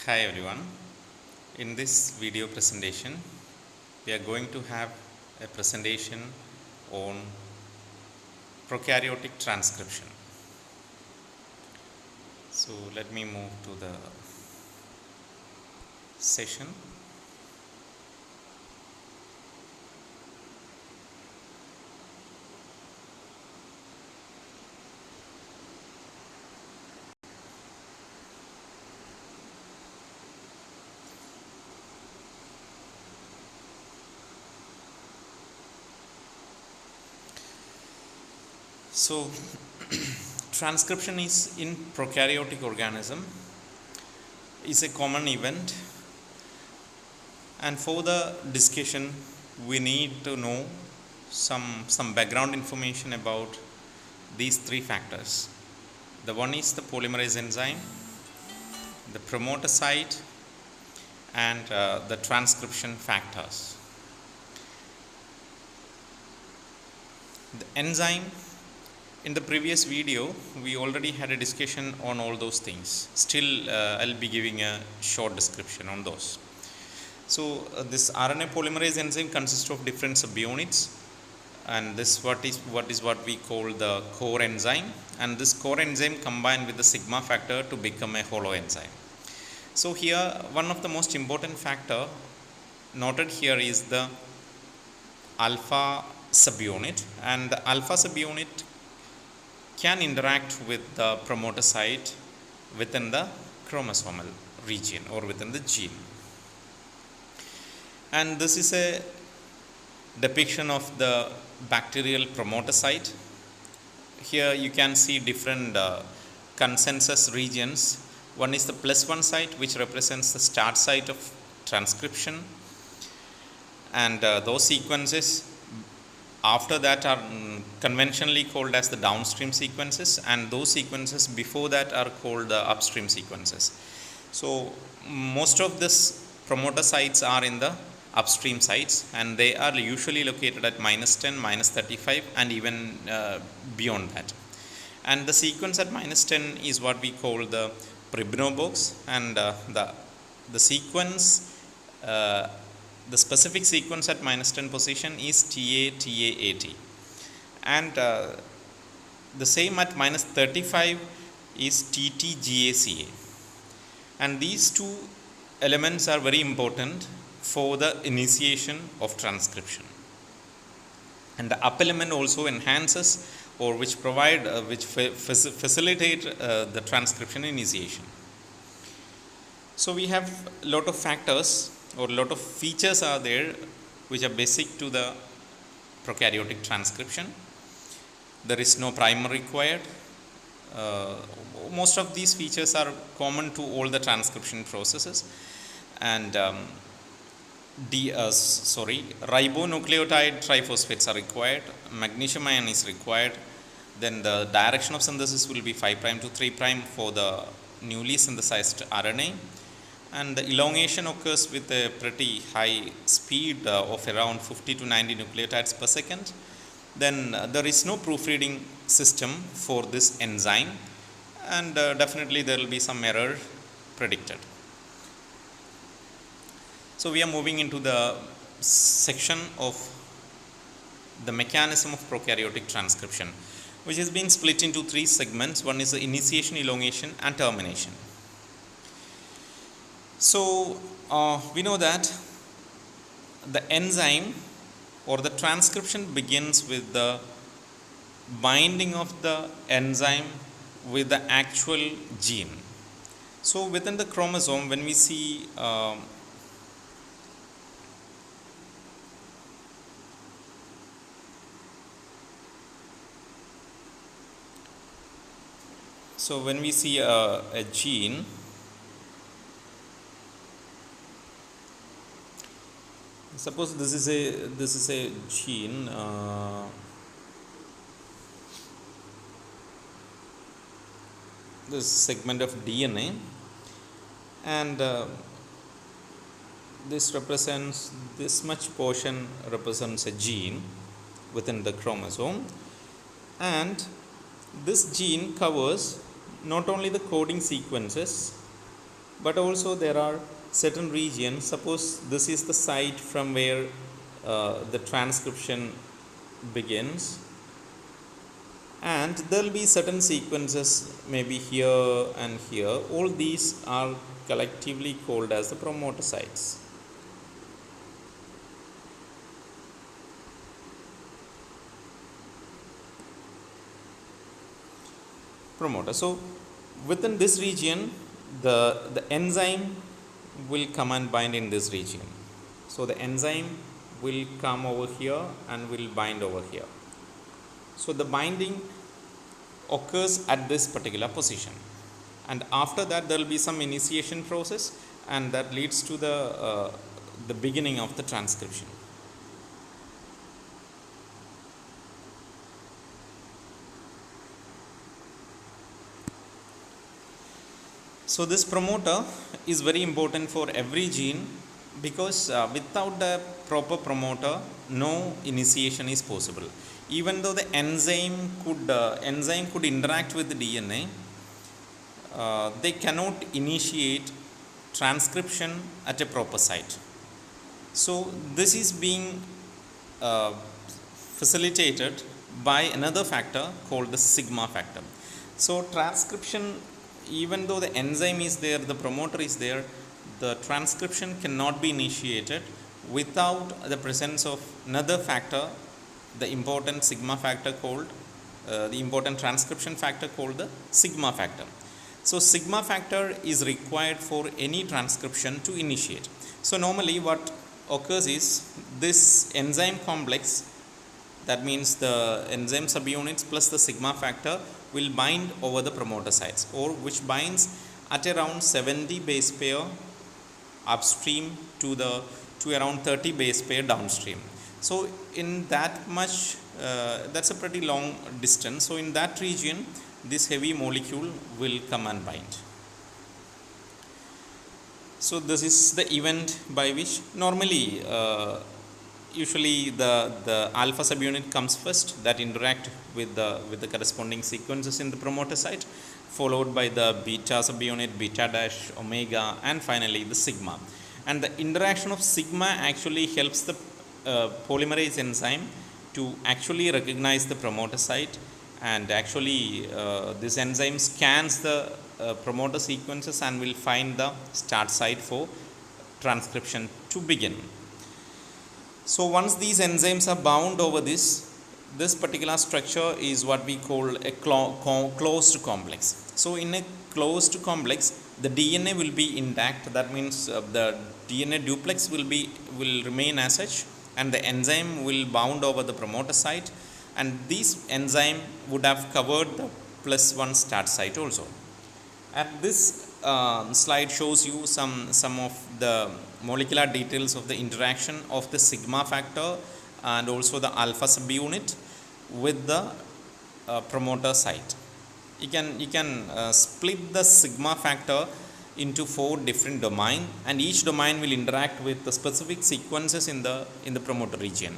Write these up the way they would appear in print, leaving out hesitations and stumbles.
Hi everyone. In this video presentation, we are going to have a presentation on prokaryotic transcription. So let me move to the session. So transcription is in prokaryotic organism is a common event, and for the discussion we need to know some background information about these three factors. The one is the polymerase enzyme, the promoter site, and the transcription factors. The enzyme, in the previous video we already had a discussion on all those things. Still I'll be giving a short description on those. So this RNA polymerase enzyme consists of different subunits, and this what we call the core enzyme, and this core enzyme combined with the sigma factor to become a hollow enzyme. So here one of the most important factor noted here is the alpha subunit, and the alpha subunit can interact with the promoter site within the chromosomal region or within the gene. And this is a depiction of the bacterial promoter site. Here you can see different consensus regions. One is the +1 site, which represents the start site of transcription, and those sequences after that are conventionally called as the downstream sequences, and those sequences before that are called the upstream sequences. So most of this promoter sites are in the upstream sites, and they are usually located at -10, -35, and even beyond that. And the sequence at -10 is what we call the Pribno box, and the sequence the specific sequence at -10 position is TA-TA-AT, and the same at -35 is TT-GACA, and these two elements are very important for the initiation of transcription. And the up element also enhances or which provide facilitate the transcription initiation. So we have a lot of factors or lot of features are there which are basic to the prokaryotic transcription. There is no primer required. Most of these features are common to all the transcription processes, and ribonucleotide triphosphates are required, magnesium ion is required, then the direction of synthesis will be 5' to 3' for the newly synthesized RNA, and the elongation occurs with a pretty high speed of around 50 to 90 nucleotides per second. Then there is no proofreading system for this enzyme, and definitely there will be some error predicted. So we are moving into the section of the mechanism of prokaryotic transcription, which has been split into three segments. One is the initiation, elongation, and termination. So we know that the enzyme or the transcription begins with the binding of the enzyme with the actual gene. So within the chromosome, when we see a gene, suppose this is a gene, this segment of DNA, and this much portion represents a gene within the chromosome, and this gene covers not only the coding sequences but also there are certain regions. Suppose this is the site from where the transcription begins, and there will be certain sequences maybe here and here. All these are collectively called as the promoter sites. Promoter. So within this region, the enzyme will come and bind in this region. So the enzyme will come over here and will bind over here. So the binding occurs at this particular position, and after that there will be some initiation process, and that leads to the beginning of the transcription. So this promoter is very important for every gene, because without the proper promoter no initiation is possible. Even though the enzyme could interact with the DNA, they cannot initiate transcription at a proper site. So this is being facilitated by another factor called the sigma factor. So transcription, even though the enzyme is there, the promoter is there, the transcription cannot be initiated without the presence of another factor, the important sigma factor called the important transcription factor called the sigma factor. So sigma factor is required for any transcription to initiate. So normally what occurs is this enzyme complex, that means the enzyme subunits plus the sigma factor, will bind over the promoter sites, or which binds at around 70 base pair upstream to around 30 base pair downstream. So in that much, that's a pretty long distance. So in that region, this heavy molecule will come and bind. So this is the event by which normally usually the alpha subunit comes first, that interact with the corresponding sequences in the promoter site, followed by the beta subunit, beta dash, omega, and finally the sigma. And the interaction of sigma actually helps the polymerase enzyme to actually recognize the promoter site, and actually this enzyme scans the promoter sequences and will find the start site for transcription to begin. So once these enzymes are bound over this particular structure is what we call a closed complex. So in a closed complex, the DNA will be intact. That means the DNA duplex will remain as such, and the enzyme will bound over the promoter site, and this enzyme would have covered the +1 start site also. And this slide shows you some of the molecular details of the interaction of the sigma factor and also the alpha subunit with the promoter site. You can split the sigma factor into 4 different domains, and each domain will interact with the specific sequences in the promoter region.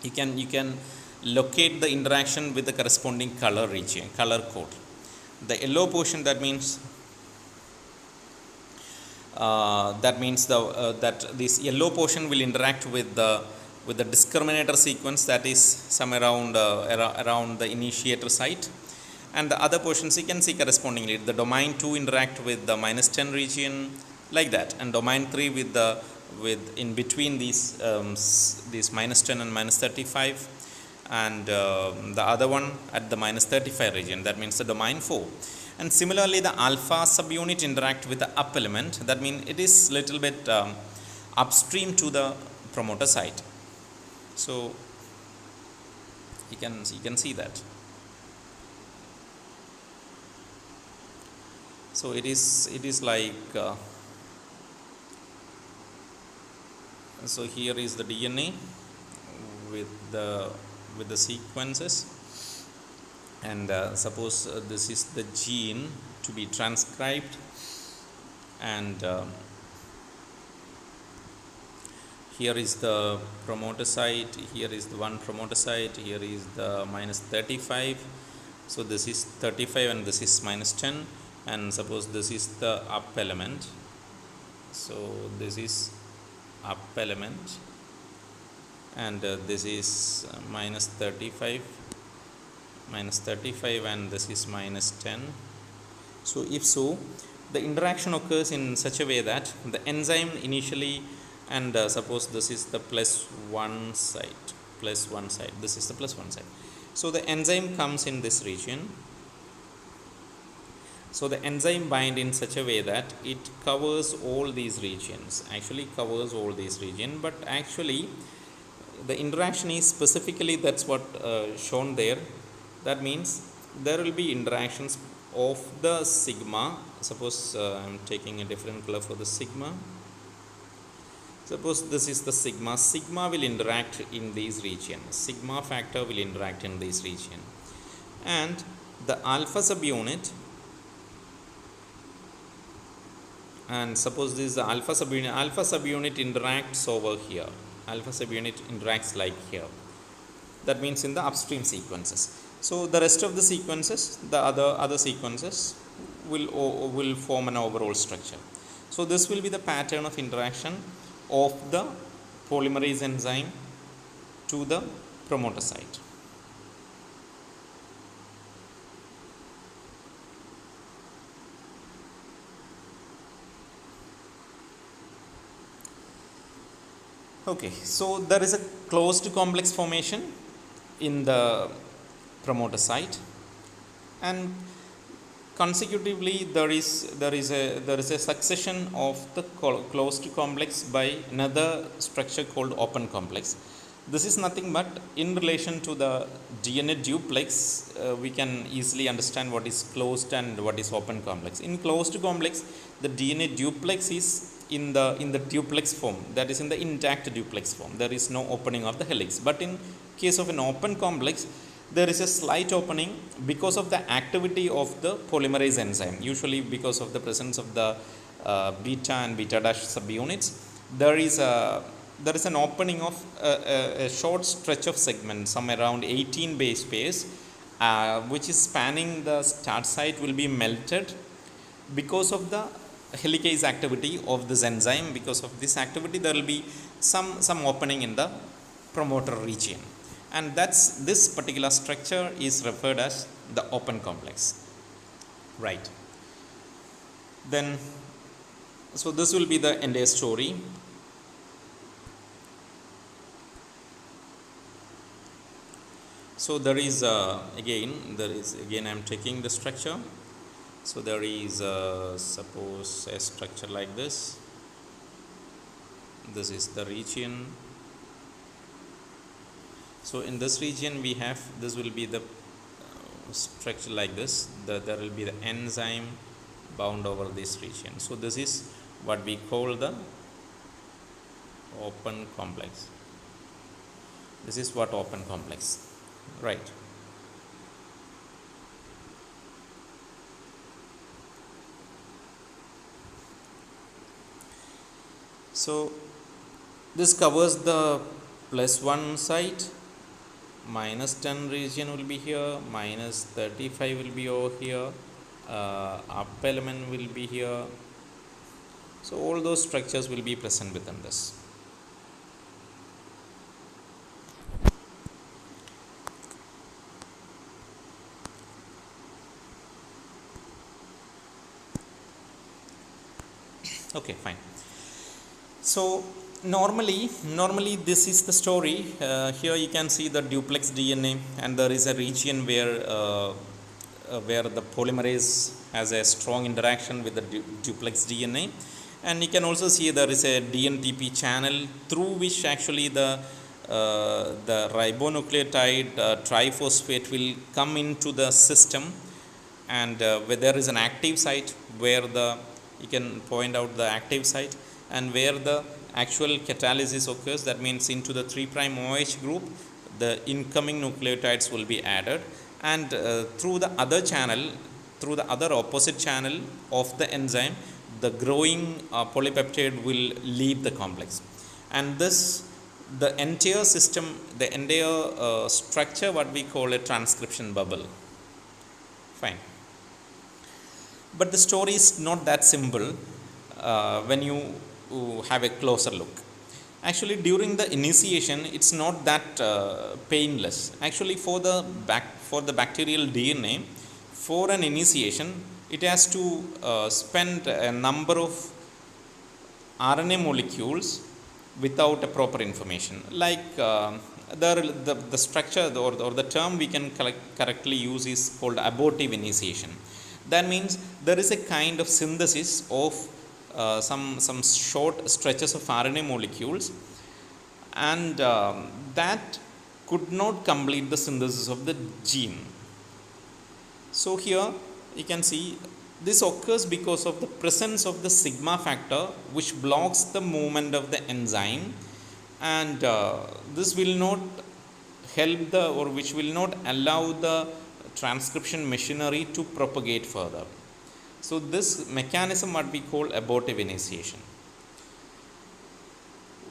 You can locate the interaction with the corresponding color region, color code. The yellow portion, that means that this yellow portion will interact with the discriminator sequence, that is somewhere around the initiator site, and the other portions you can see correspondingly. The domain 2 interact with the -10 region, like that, and domain 3 with in between these -10 and -35, and the other one at the -35 region, that means the domain 4. And similarly the alpha subunit interact with the up element, that means it is little bit upstream to the promoter site. So you can see that. So it is like so here is the DNA with the sequences, and suppose this is the gene to be transcribed, and here is the promoter site, here is the one promoter site, here is the -35. So this is 35 and this is -10. and suppose this is the up element. So this is up element, and this is minus 35, and this is minus 10. So if so, the interaction occurs in such a way that the enzyme initially, and suppose this is the plus one side, this is the plus one side. So the enzyme comes in this region. So the enzyme bind in such a way that it covers all these regions, but actually the interaction is specifically, that's what shown there. That means there will be interactions of the sigma. Suppose I am taking a different color for the sigma. Suppose this is the sigma. Sigma will interact in these regions. Sigma factor will interact in this region, and the alpha subunit, and suppose this is the alpha subunit. Alpha subunit interacts over here. Alpha subunit interacts like here. That means in the upstream sequences. So the rest of the sequences, the other sequences will form an overall structure. So this will be the pattern of interaction of the polymerase enzyme to the promoter site. Okay, so there is a closed complex formation in the promoter site, and consecutively there is a succession of the closed complex by another structure called open complex. This is nothing but in relation to the DNA duplex. We can easily understand what is closed and what is open complex. In closed complex, the DNA duplex is in the duplex form, that is in the intact duplex form. There is no opening of the helix. But in case of an open complex, there is a slight opening because of the activity of the polymerase enzyme, usually because of the presence of the beta and beta dash subunits. There is an opening of a short stretch of segment, somewhere around 18 base pairs, which is spanning the start site, will be melted because of the helicase activity of this enzyme. Because of this activity, there will be some opening in the promoter region, and this particular structure is referred as the open complex, right? Then, so this will be the entire story. So there is again I am taking the structure. So there is suppose a structure like this. This is the region. So in this region we have, this will be the structure like this. There will be the enzyme bound over this region. So this is what we call the open complex. This is what open complex, right? So this covers the plus 1 site. Minus 10 region will be here, minus 35 will be over here, up element will be here. So all those structures will be present within this. Okay, fine. So normally this is the story. Here you can see the duplex DNA, and there is a region where the polymerase has a strong interaction with the duplex DNA, and you can also see there is a DNTP channel through which actually the ribonucleotide triphosphate will come into the system, and where there is an active site where you can point out the active site, and where the actual catalysis occurs. That means into the 3' OH group, the incoming nucleotides will be added, and through the other opposite channel of the enzyme, the growing polypeptide will leave the complex. And the entire system, the entire structure, what we call a transcription bubble. Fine. But the story is not that simple when you have a closer look. Actually, during the initiation, it's not that painless. Actually, for the bacterial DNA, for an initiation, it has to spend a number of RNA molecules without a proper information. Like the structure or the term we can correctly use is called abortive initiation. That means there is a kind of synthesis of some short stretches of RNA molecules, and that could not complete the synthesis of the gene. So here you can see this occurs because of the presence of the sigma factor, which blocks the movement of the enzyme, and this will not help the, or which will not allow the transcription machinery to propagate further. So this mechanism what we call abortive initiation.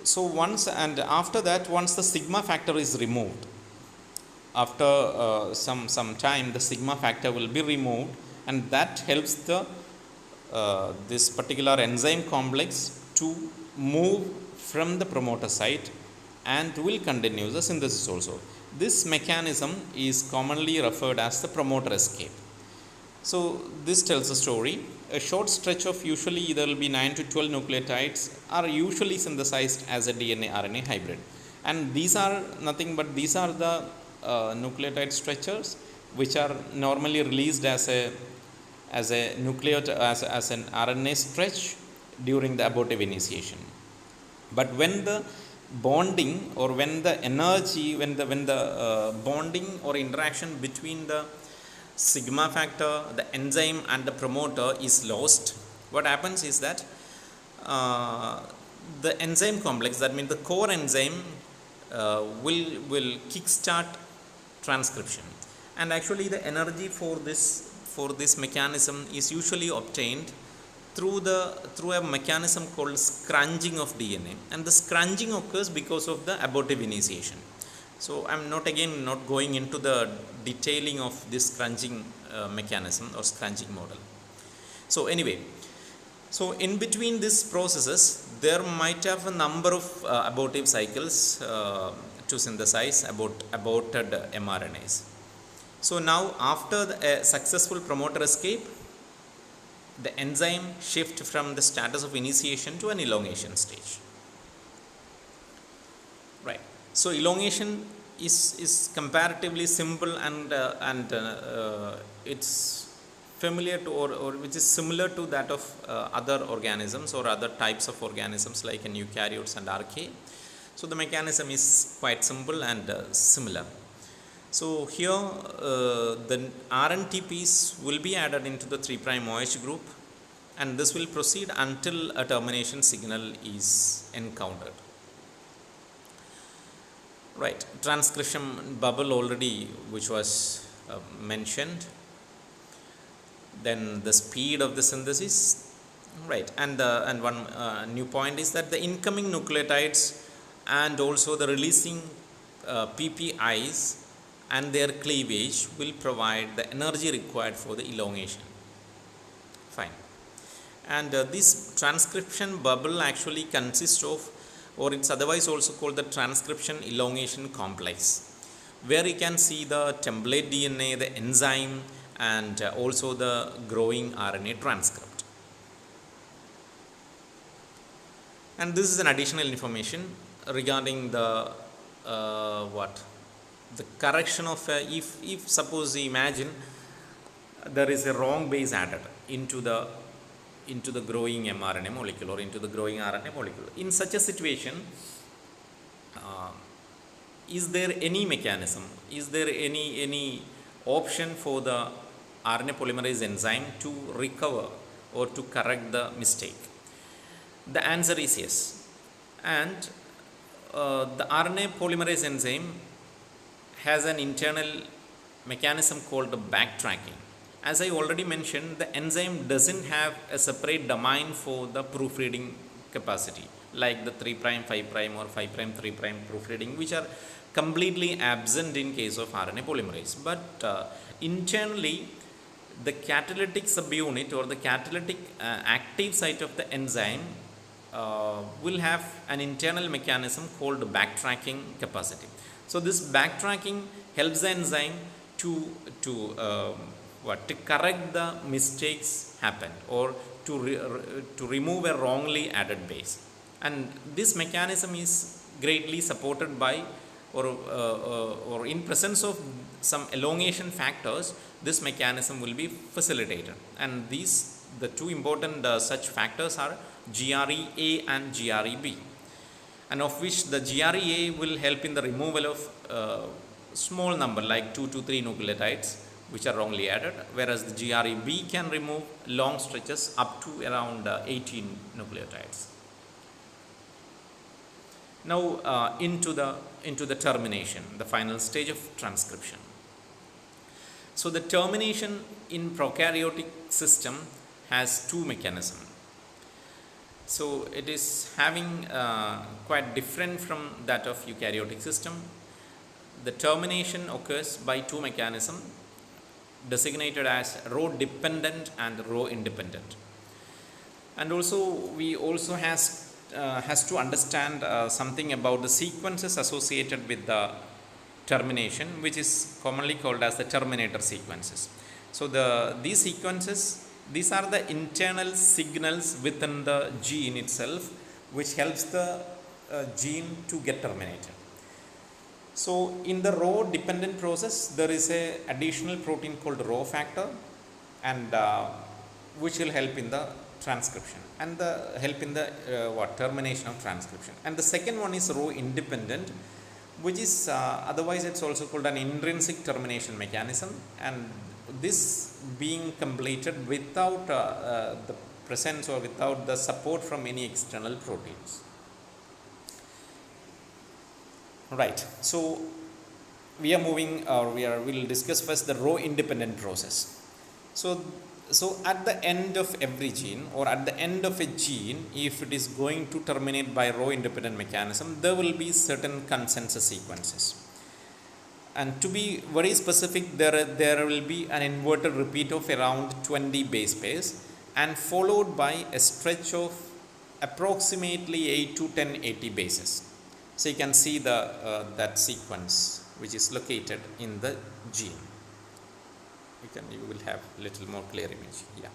So once and after that, once the sigma factor is removed, after some time the sigma factor will be removed, and that helps the this particular enzyme complex to move from the promoter site and will continue the synthesis also. This mechanism is commonly referred as the promoter escape. So this tells a story. A short stretch of usually there will be 9 to 12 nucleotides are usually synthesized as a DNA RNA hybrid, and these are nothing but these are the nucleotide stretchers which are normally released as a nucleotide as an RNA stretch during the abortive initiation. But when the bonding, or when the energy, when the bonding or interaction between the sigma factor, the enzyme and the promoter is lost, what happens is that the enzyme complex, that means the core enzyme, will kickstart transcription, and actually the energy for this mechanism is usually obtained through a mechanism called scrunching of DNA, and the scrunching occurs because of the abortive initiation. So I am not going into the detailing of this scrunching mechanism or scrunching model. So anyway, so in between these processes there might have a number of abortive cycles to synthesize aborted mRNAs. So now after a successful promoter escape, the enzyme shift from the status of initiation to an elongation stage. Right. So elongation is comparatively simple, and it's familiar to or which is similar to that of other organisms or other types of organisms like in eukaryotes and archaea. So the mechanism is quite simple and similar. So here the RNTPs will be added into the 3' OH group, and this will proceed until a termination signal is encountered. Right, transcription bubble already which was mentioned, then the speed of the synthesis, right, and one new point is that the incoming nucleotides and also the releasing PPIs and their cleavage will provide the energy required for the elongation. Fine. And this transcription bubble actually consists of, or it's otherwise also called the transcription elongation complex, where you can see the template DNA, the enzyme, and also the growing RNA transcript. And this is an additional information regarding the the correction of if suppose imagine there is a wrong base added into the growing mRNA molecule or into the growing RNA molecule. In such a situation, is there any mechanism, is there any option for the RNA polymerase enzyme to recover or to correct the mistake? The answer is yes. And the RNA polymerase enzyme has an internal mechanism called backtracking. As I already mentioned, the enzyme doesn't have a separate domain for the proofreading capacity, like the 3', 5' or 5', 3' proofreading, which are completely absent in case of RNA polymerase. But internally, the catalytic subunit or the catalytic active site of the enzyme will have an internal mechanism called backtracking capacity. So this backtracking helps the enzyme to correct the mistakes happened, or to remove a wrongly added base. And this mechanism is greatly supported by, or in presence of some elongation factors, this mechanism will be facilitated. And these, the two important such factors are GREA and GREB, and of which the GREA will help in the removal of small number like 2 to 3 nucleotides which are wrongly added, whereas the GREB can remove long stretches up to around 18 nucleotides. Now into the termination, the final stage of transcription. So the termination in prokaryotic system has two mechanisms. So it is having quite different from that of eukaryotic system. The termination occurs by two mechanisms designated as row dependent and row independent. And also we also has to understand something about the sequences associated with the termination, which is commonly called as the terminator sequences. So these sequences, these are the internal signals within the gene itself which helps the gene to get terminated. So in the row dependent process, there is a additional protein called row factor, and which will help in the transcription and the help in the termination of transcription. And the second one is row independent, which is otherwise it's also called an intrinsic termination mechanism, and this being completed without the presence or without the support from any external proteins. Right. So we are moving, or we'll discuss first the row independent process. So at the end of every gene, or at the end of a gene, if it is going to terminate by row independent mechanism, there will be certain consensus sequences. And to be very specific, there will be an inverted repeat of around 20 base pairs, and followed by a stretch of approximately 8 to 10 AT bases. So you can see that sequence which is located in the gene. You will have little more clear image. Yeah.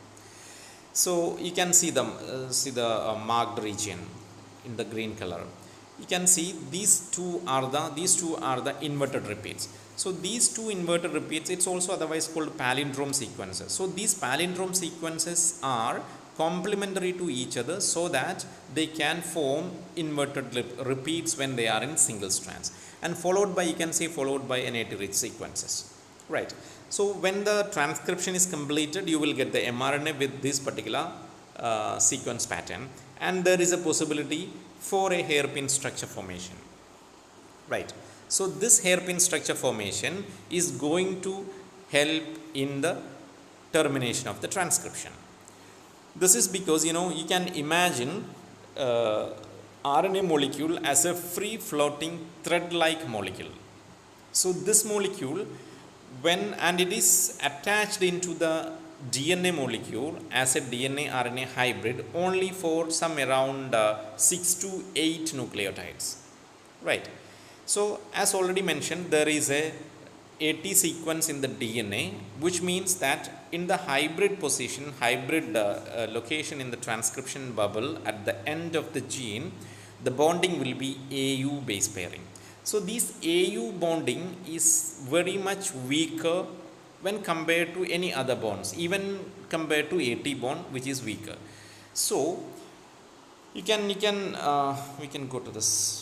So you can see the marked region in the green color. You can see these two are the inverted repeats. So these two inverted repeats, it's also otherwise called palindrome sequences. So these palindrome sequences are complementary to each other, so that they can form inverted repeats when they are in single strands, and followed by NAT-rich sequences. Right. So when the transcription is completed, you will get the mRNA with this particular sequence pattern, and there is a possibility for a hairpin structure formation. Right. So this hairpin structure formation is going to help in the termination of the transcription. This is because, you can imagine RNA molecule as a free floating thread-like molecule. So this molecule, and it is attached into the DNA molecule as a DNA RNA hybrid only for some around 6 to 8 nucleotides. Right. So as already mentioned, there is a AT sequence in the DNA, which means that in the hybrid position, location in the transcription bubble at the end of the gene, the bonding will be AU base pairing. So this AU bonding is very much weaker when compared to any other bonds, even compared to AT bond, which is weaker. So we can go to this.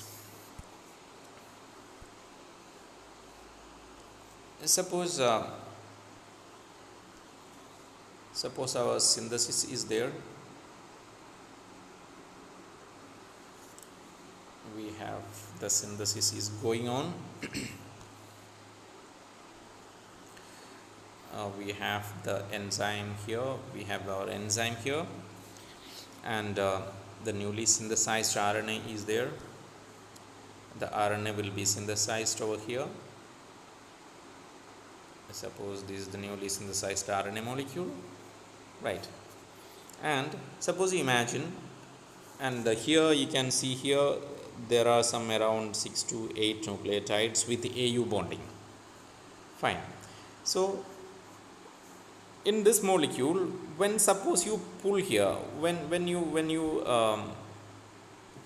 Suppose our synthesis is there. We have the synthesis is going on. We have the enzyme here. We have our enzyme here, and the newly synthesized RNA is there. The RNA will be synthesized over here. Suppose this is the newly synthesized RNA molecule, right? And suppose you imagine, and here you can see here there are some around 6 to 8 nucleotides with AU bonding. Fine. So in this molecule, when suppose you pull here, when you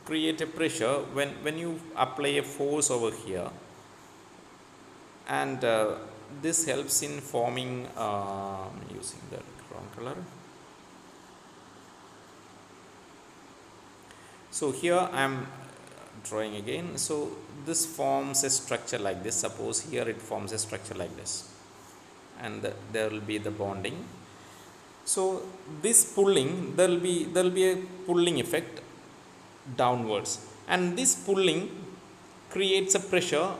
create a pressure, when you apply a force over here, and this helps in forming using the wrong color. So here I am drawing again. So this forms a structure like this. Suppose here it forms a structure like this, and there will be the bonding. So this pulling, there will be a pulling effect downwards, and this pulling creates a pressure.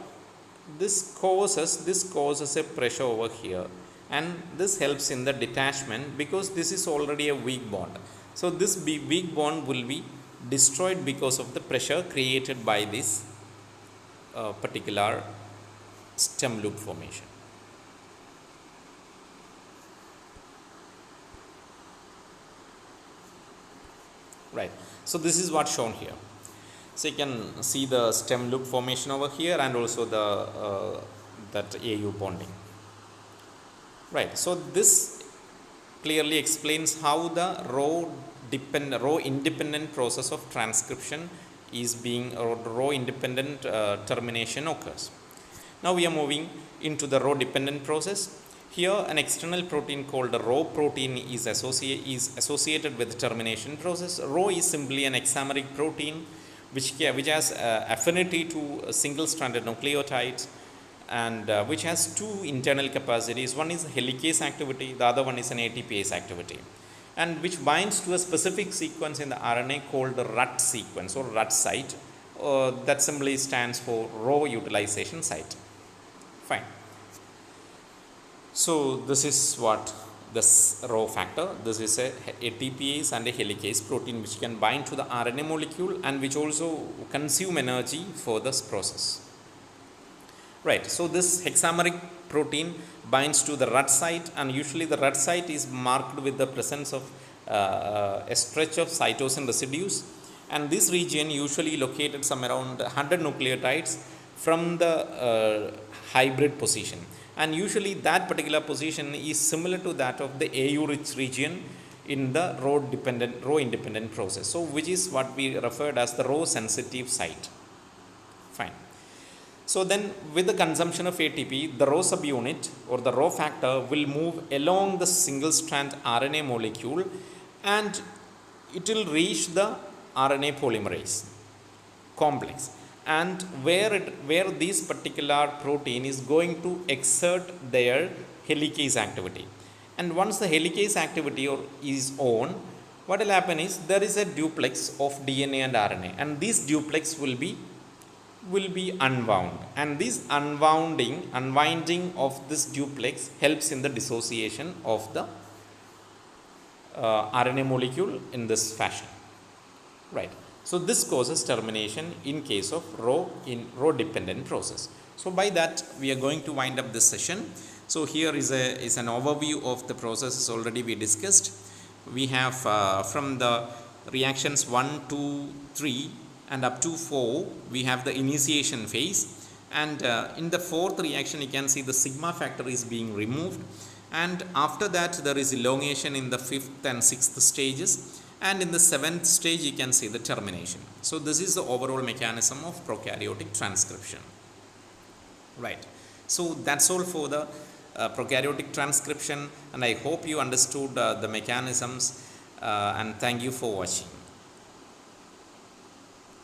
This causes a pressure over here, and this helps in the detachment because this is already a weak bond. So this weak bond will be destroyed because of the pressure created by this particular stem loop formation. Right. So this is what's shown here. So you can see the stem loop formation over here, and also the that AU bonding. Right. So this clearly explains how the row independent process of transcription is being, or row independent termination occurs. Now we are moving into the row dependent process. Here an external protein called a Rho protein is associated with the termination process. Rho is simply an hexameric protein which has affinity to single stranded nucleotides, and which has two internal capacities. One is helicase activity, the other one is an ATPase activity, and which binds to a specific sequence in the RNA called the RUT sequence or RUT site. That simply stands for Rho utilization site. Fine. So this is what this Rho factor. This is a ATPase and a helicase protein which can bind to the RNA molecule and which also consume energy for this process. Right. So this hexameric protein binds to the RUT site, and usually the RUT site is marked with the presence of a stretch of cytosine residues, and this region usually located some around 100 nucleotides from the hybrid position, and usually that particular position is similar to that of the AU rich region in the row independent process, so which is what we referred as the row sensitive site. Fine. So then with the consumption of ATP, the Rho subunit or the Rho factor will move along the single strand RNA molecule, and it will reach the RNA polymerase complex, and where this particular protein is going to exert their helicase activity. And once the helicase activity is on, what will happen is there is a duplex of DNA and RNA, and this duplex will be unwound, and this unwinding of this duplex helps in the dissociation of the RNA molecule in this fashion. Right. So this causes termination in case of row dependent process. So by that we are going to wind up this session. So here is an overview of the processes already we discussed. We have from the reactions 1, 2, 3 and up to 4, we have the initiation phase, and in the fourth reaction you can see the sigma factor is being removed, and after that there is elongation in the fifth and sixth stages, and in the seventh stage you can see the termination. So this is the overall mechanism of prokaryotic transcription. Right. So that's all for the prokaryotic transcription, and I hope you understood the mechanisms, and thank you for watching.